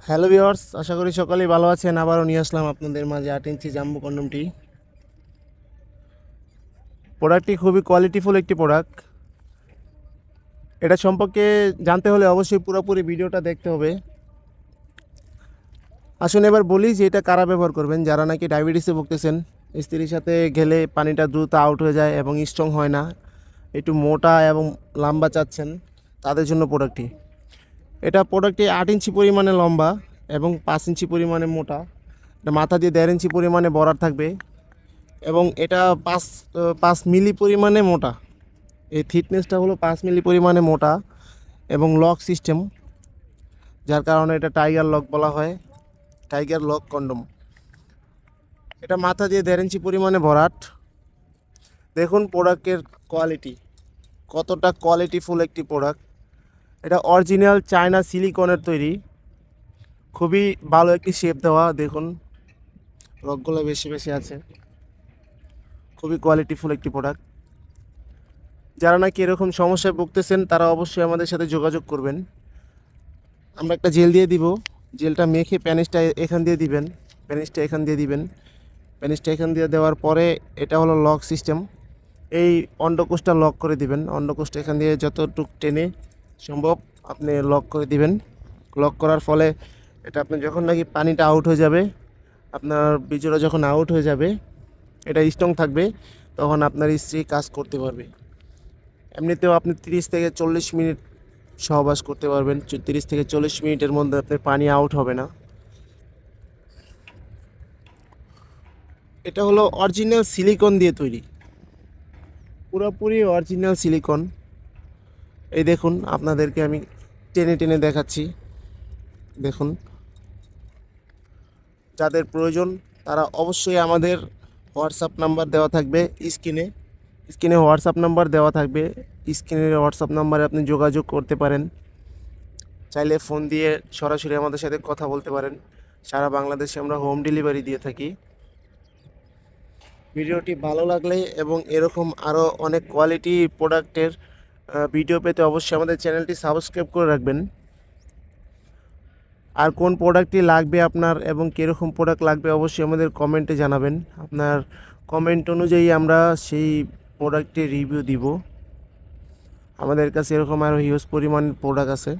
Hello viewers, আশা করি সকলেই ভালো আছেন। আবারও নিয়ে আসলাম আপনাদের মাঝে 8 ইঞ্চি জাম্বো কন্ডমটি। প্রোডাক্টটি খুবই কোয়ালিটিফুল একটি প্রোডাক্ট। এটা সম্পর্কে জানতে হলে অবশ্যই পুরোপুরি ভিডিওটা দেখতে হবে। আসুন এবার বলি যে এটা কারা ব্যবহার করবেন। যারা নাকি ডায়াবেটিসে ভুগতেছেন, স্ত্রীর সাথে গেলে পানিটা দ্রুত আউট হয়ে যায় এবং স্ট্রং হয় না, একটু মোটা এবং লম্বা চাচ্ছেন, তাদের জন্য প্রোডাক্টটি। প্রোডাক্টটি 8 ইঞ্চি পরিমাণে লম্বা এবং 5 ইঞ্চি পরিমাণে মোটা। এটা মাথা দিয়ে 1.5 ইঞ্চি পরিমাণে বরার থাকবে এবং এটা 5 মিলি পরিমাণে মোটা। এই থিকনেসটা হলো 5 মিলি পরিমাণে মোটা এবং লক সিস্টেম, যার কারণে এটা টাইগার লক বলা হয়, টাইগার লক কন্ডম। এটা মাথা দিয়ে 1.5 ইঞ্চি পরিমাণে ভরাট। দেখুন প্রোডাক্টের কোয়ালিটি, কতটা কোয়ালিটিফুল একটি প্রোডাক্ট। এটা অরিজিনাল চায়না সিলিকনের তৈরি, খুবই ভালো একটি শেপ দেওয়া। দেখুন রকগুলো বেশি বেশি আছে, খুবই কোয়ালিটিফুল একটি প্রোডাক্ট। যারা নাকি এরকম সমস্যায় ভুগতেছেন তারা অবশ্যই আমাদের সাথে যোগাযোগ করবেন। আমরা একটা জেল দিয়ে দিব, জেলটা মেখে প্যানিসটা এখান দিয়ে দিবেন, প্যানিসটা এখান দিয়ে দিবেন। প্যানিসটা এখান দিয়ে দেওয়ার পরে এটা হলো লক সিস্টেম। এই অন্ডকোষটা লক করে দিবেন, অন্ডকোষটা এখান দিয়ে যতটুকু টেনে সম্ভব আপনি লক করে দিবেন। লক করার ফলে এটা আপনি যখন নাকি পানিটা আউট হয়ে যাবে, আপনার বীজরা যখন আউট হয়ে যাবে, এটা স্ট্রং থাকবে, তখন আপনার স্ত্রী কাজ করতে পারবে। এমনিতেও আপনি 30 থেকে 40 মিনিট সহবাস করতে পারবেন। 30 থেকে 40 মিনিটের মধ্যে আপনার পানি আউট হবে না। এটা হলো অরিজিনাল সিলিকন দিয়ে তৈরি, পুরোপুরি অরিজিনাল সিলিকন। এই দেখুন, আপনাদেরকে আমি টেনে টেনে দেখাচ্ছি। দেখুন, যাদের প্রয়োজন তারা অবশ্যই আমাদের হোয়াটসঅ্যাপ নাম্বার দেওয়া থাকবে স্ক্রিনে, স্ক্রিনে হোয়াটসঅ্যাপ নাম্বার দেওয়া থাকবে। স্ক্রিনের হোয়াটসঅ্যাপ নাম্বারে আপনি যোগাযোগ করতে পারেন। চাইলে ফোন দিয়ে সরাসরি আমাদের সাথে কথা বলতে পারেন। সারা বাংলাদেশে আমরা হোম ডেলিভারি দিয়ে থাকি। ভিডিওটি ভালো লাগলে এবং এরকম আরও অনেক কোয়ালিটি প্রোডাক্টের ভিডিও পেতে অবশ্যই আমাদের চ্যানেলটি সাবস্ক্রাইব করে রাখবেন। আর কোন প্রোডাক্টটি লাগবে আপনার এবং কীরকম প্রোডাক্ট লাগবে অবশ্যই আমাদের কমেন্টে জানাবেন। আপনার কমেন্ট অনুযায়ী আমরা সেই প্রোডাক্টের রিভিউ দিব। আমাদের কাছে এরকম আরও হিউজ পরিমাণ প্রোডাক্ট আছে।